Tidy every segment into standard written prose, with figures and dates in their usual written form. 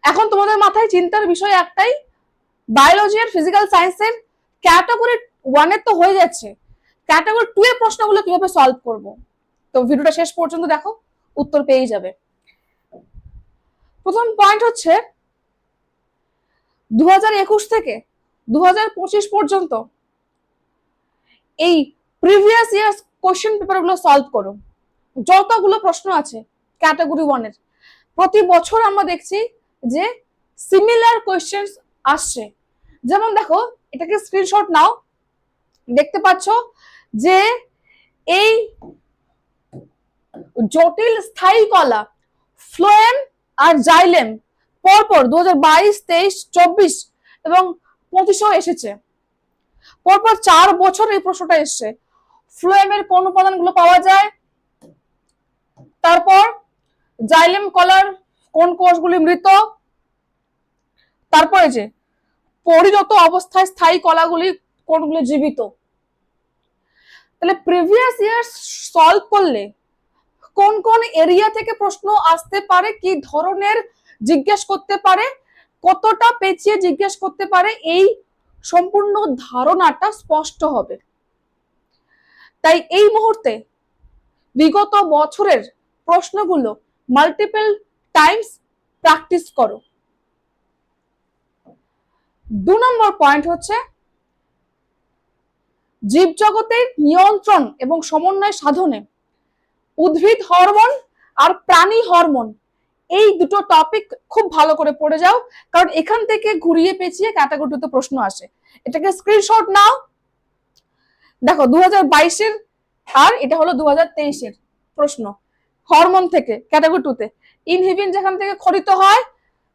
এখন তোমাদের মাথায় চিন্তার বিষয় একটাই, বায়োলজি আর ফিজিক্যাল সায়েন্সের ক্যাটাগরি 1 এর তো হয়ে যাচ্ছে, ক্যাটাগরি 2 এর প্রশ্নগুলো কিভাবে সলভ করব। তো ভিডিওটা শেষ পর্যন্ত দেখো, উত্তর পেয়ে যাবে। প্রথম পয়েন্ট হচ্ছে 2021 থেকে 2025 পর্যন্ত এই প্রিভিয়াস ইয়ার্স কোশ্চেন পেপার গুলো সলভ করো। যতগুলো প্রশ্ন আছে ক্যাটাগরি 1 এর, প্রতি বছর আমরা দেখছি যে সিমিলার কোশ্চেন আসছে। যেমন দেখো, এটাকে স্ক্রিনশট নাও, দেখতে পাচ্ছ যে এই জটিল স্থায়ী কলা ফ্লোয়েম আর জাইলেম পরপর 2022, 23, 24 এবং 25 এসেছে। পরপর 4 বছর এই প্রশ্নটা এসছে, ফ্লোয়েমের কোন উপাদানগুলো পাওয়া যায়, তারপর জাইলেম কলার কোন কোষগুলি মৃত, তারপরে যে পরিণত অবস্থায় স্থায়ী কলাগুলি কোনগুলি জীবিত। তাহলে প্রিভিয়াস ইয়ার সলভ করলে কোন কোন এরিয়া থেকে প্রশ্ন আসতে পারে, কি ধরনের জিজ্ঞেস করতে পারে, কতটা পেঁচিয়ে জিজ্ঞেস করতে পারে, এই সম্পূর্ণ ধারণাটা স্পষ্ট হবে। তাই এই মুহূর্তে বিগত বছরের প্রশ্নগুলো মাল্টিপল টাইমস প্র্যাকটিস করো। 2 নম্বর পয়েন্ট হচ্ছে জীবজগতের নিয়ন্ত্রণ এবং সমন্বয় সাধনে উদ্ভিদ হরমোন আর প্রাণী হরমোন, এই দুটো টপিক খুব ভালো করে পড়ে যাও, কারণ এখান থেকে ঘুরিয়ে পেঁচিয়ে ক্যাটাগরি 2 তে প্রশ্ন আসে। এটাকে স্ক্রিনশট নাও, দেখো 2022 এর আর এটা হলো 2023 এর প্রশ্ন। হরমোন থেকে ক্যাটাগরি 2 তে ইনহিবিন যেখান থেকে খরিত হয়,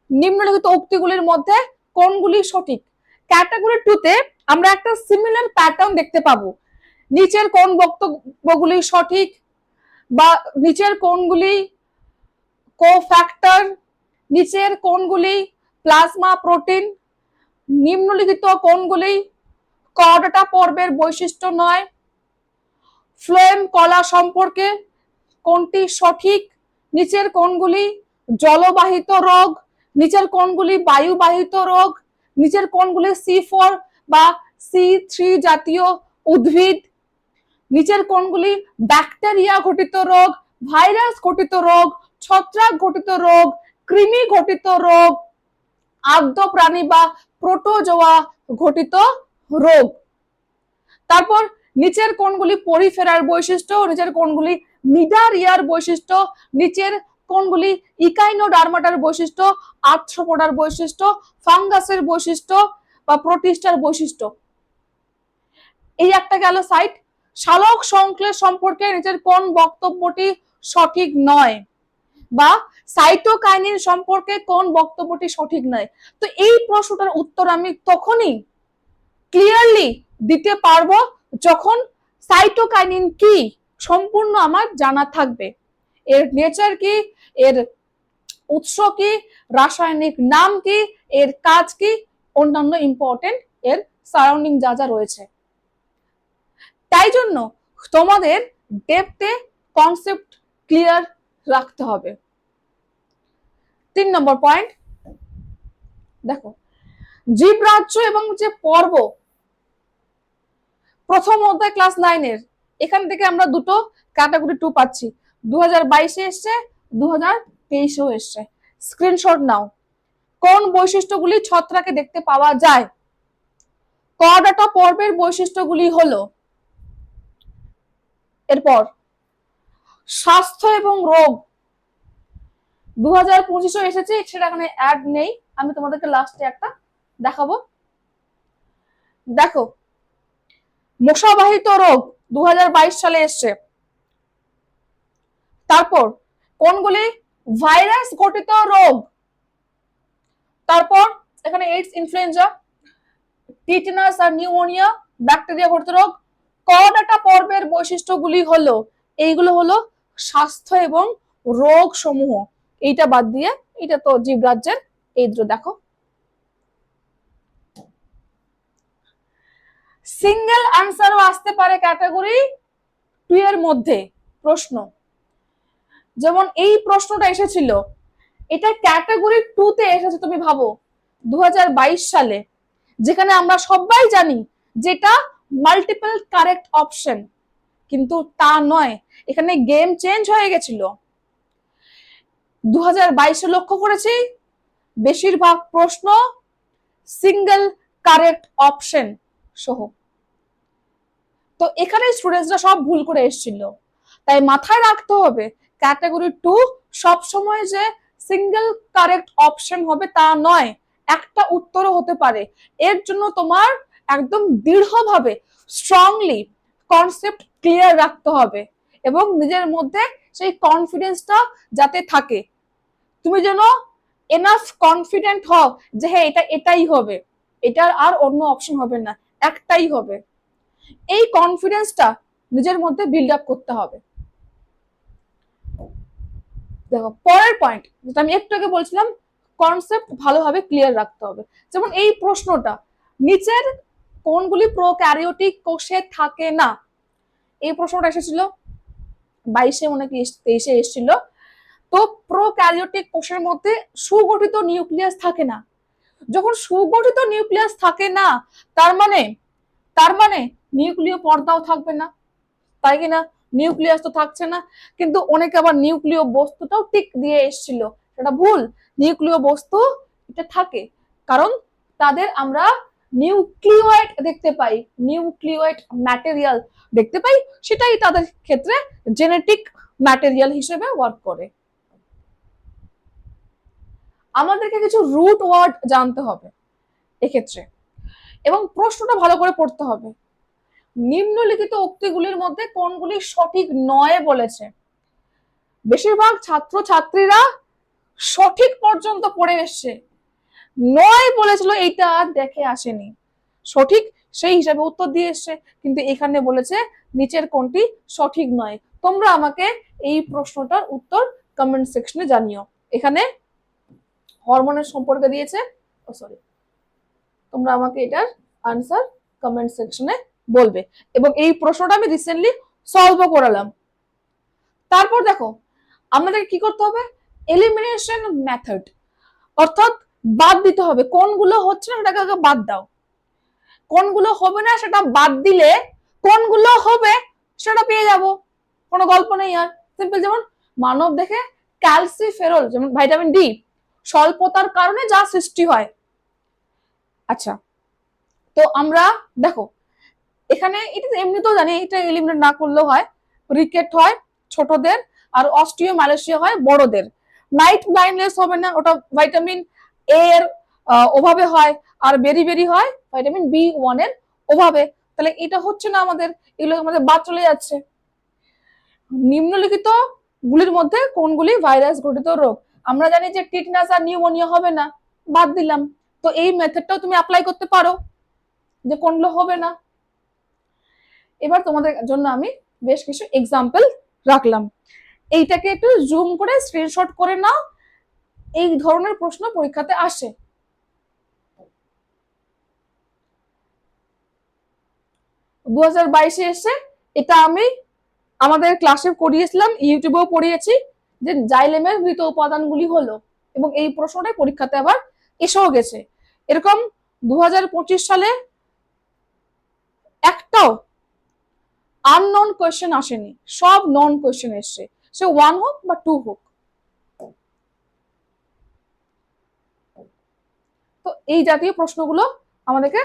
নিম্নলিখিত উক্তিগুলির মধ্যে কোনগুলি সঠিক। ক্যাটাগরি 2 তে আমরা একটা সিমিলার প্যাটার্ন দেখতে পাবো, নিচের কোন বক্তব্যগুলি সঠিক বা নিচের কোনগুলি কোফ্যাক্টর, নিচের কোনগুলি প্লাজমা প্রোটিন, নিম্নলিখিত কোনগুলি কর্ডাটা পর্বের বৈশিষ্ট্য নয়, ফ্লোয়েম কলা সম্পর্কে কোনটি সঠিক, নিচের কোনগুলি জলবাহিত রোগ, নিচের কোনগুলি বায়ুবাহিত রোগ, নিচের কোনগুলি C4 বা C3 জাতীয় উদ্ভিদ, নিচের কোনগুলি ব্যাকটেরিয়া ঘটিত রোগ, ভাইরাস ঘটিত রোগ, ছত্রাক ঘটিত রোগ, কৃমি ঘটিত রোগ, আদ্য প্রাণী বা প্রোটোজোয়া ঘটিত রোগ। তারপর নিচের কোনগুলি পরিফেরার বৈশিষ্ট্য, নিচের কোনগুলি মিডার ইয়ার বৈশিষ্ট্য, নিচের কোনগুলি ইকাইনোডার্মাটার বৈশিষ্ট্য, আর্থ্রোপোডার বৈশিষ্ট্য, ফাঙ্গাসের বৈশিষ্ট্য বা প্রোটিস্টার বৈশিষ্ট্য। এই একটা গেল সাইট। সালোক সংশ্লেষ সম্পর্কে নিচের কোন বক্তব্যটি সঠিক নয়, বা সাইটোকাইনিন সম্পর্কে কোন বক্তব্যটি সঠিক নয়। তো এই প্রশ্নটার উত্তর আমি তখনই ক্লিয়ারলি দিতে পারবো যখন সাইটোকাইনিন কি সম্পূর্ণ আমার জানা থাকবে, এর নেচার কি, এর উৎস কি, রাসায়নিক নাম কি, এর কাজ কি, অন্যান্য ইম্পর্টেন্ট এর সারাউন্ডিং যা যা রয়েছে। তাই জন্য তোমাদের ডেপথে কনসেপ্ট ক্লিয়ার রাখতে হবে। 3 নম্বর পয়েন্ট দেখো, জীবরাজ্য এবং যে পর্ব প্রথম অধ্যায় ক্লাস 9 এর, এখান থেকে আমরা দুটো ক্যাটাগরি 2 পাচ্ছি, 2022 এ এসছে, 2023 এও এসছে। স্ক্রিনশট নাও, কোন বৈশিষ্ট্যগুলি ছত্রাকে দেখতে পাওয়া যায়। কর্ডাটা পর্বের বৈশিষ্ট্যগুলি হলো, এরপর স্বাস্থ্য এবং রোগ 2025 এসেছে, সেটা এখানে অ্যাড নেই, আমি তোমাদেরকে লাস্টে একটা দেখাবো। দেখো, মশাবাহিত রোগ 2022 সালে এসছে। তারপর কোনগুলি ভাইরাস ঘটিত রোগ, তারপর এখানে এইডস, ইনফ্লুয়েঞ্জা, টিটেনাস আর নিউমোনিয়া, ব্যাকটেরিয়া ঘটিত রোগ। কর্ডাটা পর্বের বৈশিষ্ট্যগুলি হলো, এইগুলো হলো স্বাস্থ্য এবং রোগ সমূহ। এইটা বাদ দিয়ে, এটা তো জীবরাজ্যের, এই দুটো দেখো। সিঙ্গেল আনসারও আসতে পারে ক্যাটাগরি 2 এর মধ্যে প্রশ্ন, যেমন এই প্রশ্নটা এসেছিল, এটা ক্যাটাগরি 2 তে এসেছে, তুমি ভাবো 2022 সালে, যেখানে আমরা সবাই জানি যেটা মাল্টিপল কারেক্ট অপশন, কিন্তু তা নয়, এখানে গেম চেঞ্জ হয়ে গেছিল। 2022 লক্ষ্য করেছি বেশিরভাগ প্রশ্ন সিঙ্গেল কারেক্ট অপশন সহ। তো এখানে স্টুডেন্টসরা সব ভুল করে এসেছিল। তাই মাথায় রাখতে হবে ক্যাটাগরি 2 সব সময় যে সিঙ্গেল কারেক্ট অপশন হবে তা নয়, একটা উত্তরও হতে পারে। এর জন্য তোমার একদম দৃঢ়ভাবে স্ট্রংলি কনসেপ্ট ক্লিয়ার রাখতে হবে এবং নিজের মধ্যে সেই কনফিডেন্সটা যাতে থাকে, তুমি যেন এনাফ কনফিডেন্ট হও যে হ্যাঁ এটা এটাই হবে, এটার আর অন্য অপশন হবে না, একটাই হবে। এই কনফিডেন্সটা নিজের মধ্যে বিল্ড আপ করতে হবে। দেখো পরের পয়েন্ট যেটা আমি একটু আগে বলছিলাম, কনসেপ্ট ভালোভাবে ক্লিয়ার রাখতে হবে। যেমন এই প্রশ্নটা, নিচের কোনগুলি প্রোক্যারিওটিক কোষে থাকে না, এই প্রশ্নটা এসেছিল 22-এ, মনে কি 23-এ এসেছিল। তো প্রোক্যারিওটিক কোষের মধ্যে সুগঠিত নিউক্লিয়াস থাকে না। যখন সুগঠিত নিউক্লিয়াস থাকে না, তার মানে নিউক্লিয় পর্দাও থাকবে না, তাই কিনা? নিউক্লিয়াস তো থাকছে না, কিন্তু অনেকে আবার নিউক্লিয় বস্তুটাও টিক দিয়ে এসেছিল, সেটা ভুল। নিউক্লিয় বস্তু এটা থাকে, কারণ তাদের আমরা নিউক্লিওয়েড দেখতে পাই, নিউক্লিওয়েড ম্যাটেরিয়াল দেখতে পাই, সেটাই তাদের ক্ষেত্রে জেনেটিক ম্যাটেরিয়াল হিসেবে ওয়ার্ক করে। আমাদেরকে কিছু রুট ওয়ার্ড জানতে হবে এক্ষেত্রে, এবং প্রশ্নটা ভালো করে পড়তে হবে। নিম্নলিখিত উক্তিগুলির মধ্যে কোনগুলি সঠিক নয় বলেছে। বেশিরভাগ ছাত্র ছাত্রীরা সঠিক পর্যন্ত পড়ে এসছে, নয় বলেছিল এইটা আর দেখে আসেনি, সঠিক সেই হিসাবে উত্তর দিয়ে এসছে, কিন্তু এখানে বলেছে নিচের কোনটি সঠিক নয়। তোমরা আমাকে এই প্রশ্নটার উত্তর কমেন্ট সেকশনে জানিও। এখানে হরমোনের সম্পর্কে দিয়েছে, সরি, তোমরা আমাকে এটার আনসার কমেন্ট সেকশনে বলবে, এবং এই প্রশ্নটা আমি রিসেন্টলি সলভও করালাম। তারপর দেখো আমাদের কি করতে হবে, এলিমিনেশন মেথড, অর্থাৎ বাদ দিতে হবে, কোনগুলো হচ্ছে না সেটাকে আগে বাদ দাও, কোনগুলো হবে না সেটা বাদ দিলে কোনগুলো হবে সেটা পেয়ে যাব, কোনো গল্প নেই আর, সিম্পল। যেমন মানব দেখে ক্যালসিফেরল, যেমন ভিটামিন ডি স্বল্পতার কারণে যা সৃষ্টি হয়। আচ্ছা, তো আমরা দেখো এখানে এটা এমনিতেও জানি, এটা এলিমিনেট না করলেও হয়, রিকেট হয় ছোটদের, আর অস্টিওমালেশিয়া হয় বড়দের। নাইট ব্লাইন্ডনেস হবে না, ওটা ভিটামিন এ এর অভাবে হয়, আর বেরি হয় ভিটামিন B1 এর অভাবে। তাহলে এটা হচ্ছে না আমাদের, এগুলো আমাদের বাদ চলে যাচ্ছে। নিম্নলিখিত গুলির মধ্যে কোনগুলি ভাইরাস ঘটিত রোগ, আমরা জানি যে টিটনাস আর নিউমোনিয়া হবে না, বাদ দিলাম। তো এই মেথডটাও তুমি অ্যাপ্লাই করতে পারো যে কোনগুলো হবে না। এবার তোমাদের জন্য আমি বেশ কিছু এক্সাম্পল রাখলাম, এইটাকে একটু জুম করে স্ক্রিনশট করে নাও, এই ধরনের প্রশ্ন পরীক্ষাতে আসে। 2022-এ এসে, এটা আমি আমাদের ক্লাসে করিয়েছিলাম, ইউটিউবেও পড়িয়েছি, যে জাইলেমের মৃত উপাদানগুলি হলো, এবং এই প্রশ্নটাই পরীক্ষাতে আবার এসেও গেছে। এরকম 2025 সালে একটাও আননোন কোয়েশ্চেন আসেনি, সব নন কোয়েশ্চেন এসছে, সে 1 হোক বা 2 হোক। তো এই জাতীয় প্রশ্নগুলো আমাদেরকে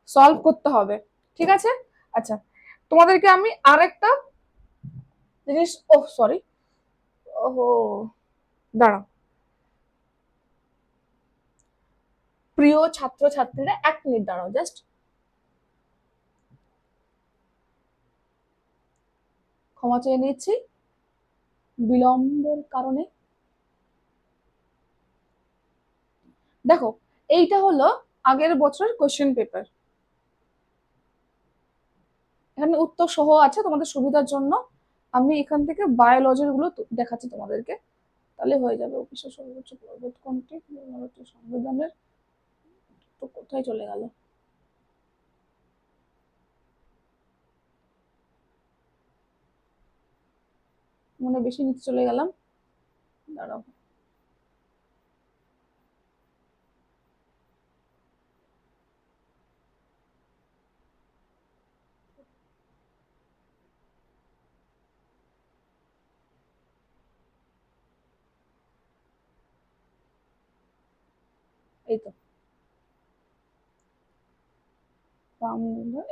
সলভ করতে হবে, ঠিক আছে? আচ্ছা, তোমাদেরকে আমি আরেকটা জিনিস, সরি, ওহো, দাঁড়াও, প্রিয় ছাত্র ছাত্রীরা 1 মিনিট দাঁড়াও, জাস্ট ক্ষমা চেয়ে নিচ্ছি বিলম্বের কারণে। দেখো এইটা হলো আগের বছরের কোশ্চেন পেপার, এখানে উত্তর সহ আছে তোমাদের সুবিধার জন্য। আমি এখান থেকে বায়োলজির গুলো দেখাচ্ছি তোমাদেরকে, তাহলে হয়ে যাবে। অফিসের সর্বোচ্চ পর্বত কোনটি, সংবিধানের, তো কোথায় চলে গেল, মনে বেশি নিচে চলে গেলাম, দাঁড়াও। এই তো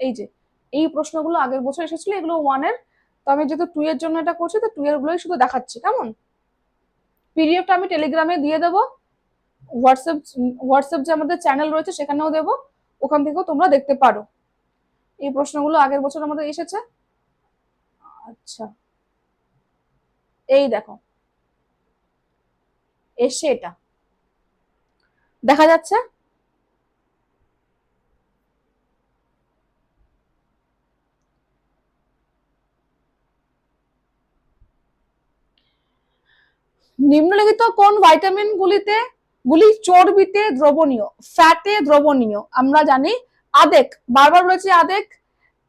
এই যে এই প্রশ্নগুলো আগের বছর এসেছিল, এগুলো 1 এর। তো আমি যেহেতু 2 এর জন্য এটা করছি, তো 2 এর গুলোই শুধু দেখাচ্ছি। কেমন? পিডিএফটা আমি টেলিগ্রামে দিয়ে দেবো, হোয়াটসঅ্যাপ যে আমাদের চ্যানেল রয়েছে সেখানেও দেবো, ওখান থেকেও তোমরা দেখতে পারো। এই প্রশ্নগুলো আগের বছর আমাদের এসেছে। আচ্ছা, এই দেখো এসে এটা দেখা যাচ্ছে। নিম্নলিখিত কোন ভাইটামিন গুলি চর্বিতে দ্রবণীয়, ফ্যাটে দ্রবণীয়? আমরা জানি আদেক, বারবার বলেছি আদেক,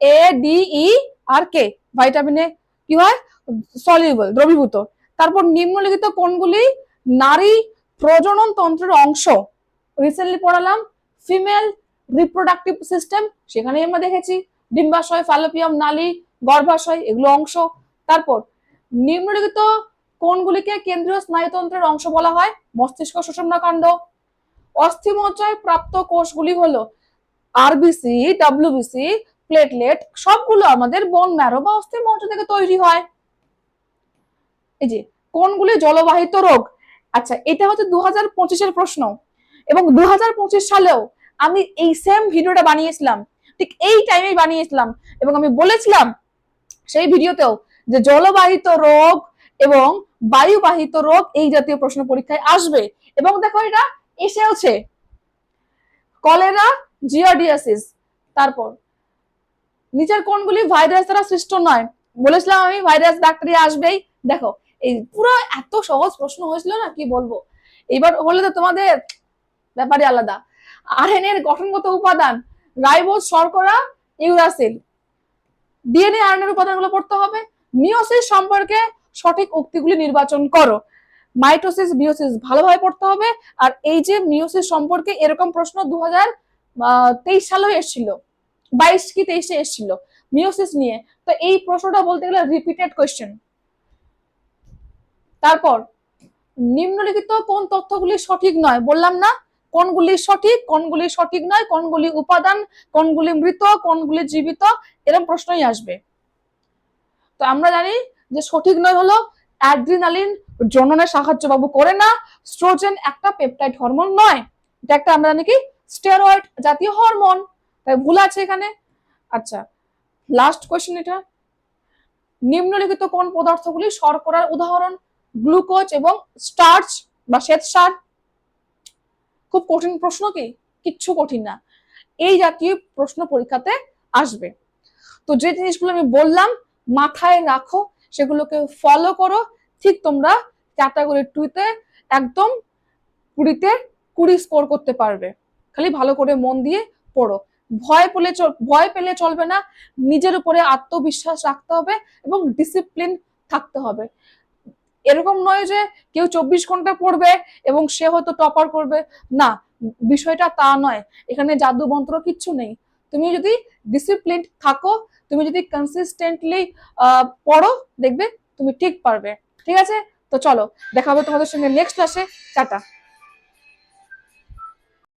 এ ডি ই আর কে, ভাইটামিনে কি হয়? সলিউবল, দ্রবীভূত। তারপর নিম্নলিখিত কোনগুলি নারী প্রজনন তন্ত্রের অংশ? রিসেন্টলি পড়ালাম ফিমেল রিপ্রোডাক্টিভ সিস্টেম, সেখানেই আমরা দেখেছি ডিম্বাশয়, ফ্যালোপিয়াম নালী, গর্ভাশয় এগুলো অংশ। তারপর নিম্নলিখিত কোনগুলিকে কেন্দ্রীয় স্নায়ুতন্ত্রের অংশ বলা হয়? মস্তিষ্ক সুষুম্নাকাণ্ড। অস্থিমজ্জায় প্রাপ্ত কোষগুলি হলো আরবিসি, ডাব্লিউবিসি, প্লেটলেট, সবগুলো আমাদের বোন ম্যারো বা অস্থিমজ্জা থেকে তৈরি হয়। এই যে কোনগুলি জলবাহিত রোগ? আচ্ছা, এটা হচ্ছে 2025-এর প্রশ্ন, এবং 2025 সালেও আমি এই সেম ভিডিওটা বানিয়েছিলাম, ঠিক এই টাইমেই বানিয়েছিলাম, এবং আমি বলেছিলাম সেই ভিডিওতেও যে জলবাহিত রোগ এবং বায়ুবাহিত রোগ এই জাতীয় প্রশ্ন পরীক্ষায় আসবে। এবং দেখো এটা এসেওছে, কলেরা, জিয়ার্ডিয়াসিস। তারপর নিচের কোনগুলি ভাইরাস দ্বারা সৃষ্ট নয়? বলেছিলাম আমি ভাইরাস, ব্যাকটেরিয়া আসবেই। দেখো এই পুরো এত সহজ প্রশ্ন হয়েছিল না, কি বলবো। এবার হলে তো তোমাদের ব্যাপারে আলাদা। আরএনএ এর গঠনগত উপাদান রাইবোজ, শর্করা, ইউরাসিল। ডিএনএ আরএনএ উপাদানগুলো পড়তে হবে। মিওসিস সম্পর্কে সঠিক উক্তিগুলি নির্বাচন করো। মাইটোসিস, বিওসিস ভালোভাবে পড়তে হবে। আর এই যে মিওসিস সম্পর্কে এরকম প্রশ্ন 2023 সালেও এসেছিল, 22 কি 23-এ এসেছিল মিওসিস নিয়ে। তো এই প্রশ্নটা বলতে গেলে রিপিটেড কোয়েশ্চেন। তারপর নিম্নলিখিত কোন তথ্যগুলি সঠিক নয়? বললাম না কোনগুলি সঠিক, কোনগুলি সঠিক নয়, কোনগুলি উপাদান, কোনগুলি মৃত, কোনগুলি জীবিত, এরকম প্রশ্নই আসবে। তো আমরা জানি যে সঠিক নয় হলো অ্যাড্রিনালিন জননে সাহায্য বাবু করে না, স্ট্রোজেন একটা পেপটাইড হরমোন নয়, এটা একটা আমরা জানি কি স্টেরয়েড জাতীয় হরমোন, তাই ভুল আছে এখানে। আচ্ছা, লাস্ট কোয়েশ্চেন এটা, নিম্নলিখিত কোন পদার্থগুলি শর্করার উদাহরণ? গ্লুকোজ এবং স্টার্চ বা শ্বেতসার। খুব কঠিন প্রশ্ন কি? কিচ্ছু কঠিন না, এই জাতীয় প্রশ্ন পরীক্ষাতে আসবে। তো যে জিনিসগুলো আমি বললাম মাথায় রাখো, সেগুলোকে ফলো করো, ঠিক তোমরা ক্যাটাগরি 2-তে একদম 20-তে 20 স্কোর করতে পারবে। খালি ভালো করে মন দিয়ে পড়ো, ভয় পেলে চলবে না, নিজের উপরে আত্মবিশ্বাস রাখতে হবে এবং ডিসিপ্লিন থাকতে হবে। এরকম নয় যে কেউ 24 ঘন্টা পড়বে এবং সে হয়তো টপার করবে, না, বিষয়টা তা নয়। এখানে জাদু মন্ত্র কিচ্ছু নেই। তুমি যদি ডিসিপ্লিন থাকো, তুমি যদি কনসিস্টেন্টলি পড়ো, দেখবে তুমি ঠিক পারবে। ঠিক আছে, তো চলো দেখা হবে তোমাদের সঙ্গে নেক্সট ক্লাসে। টাটা।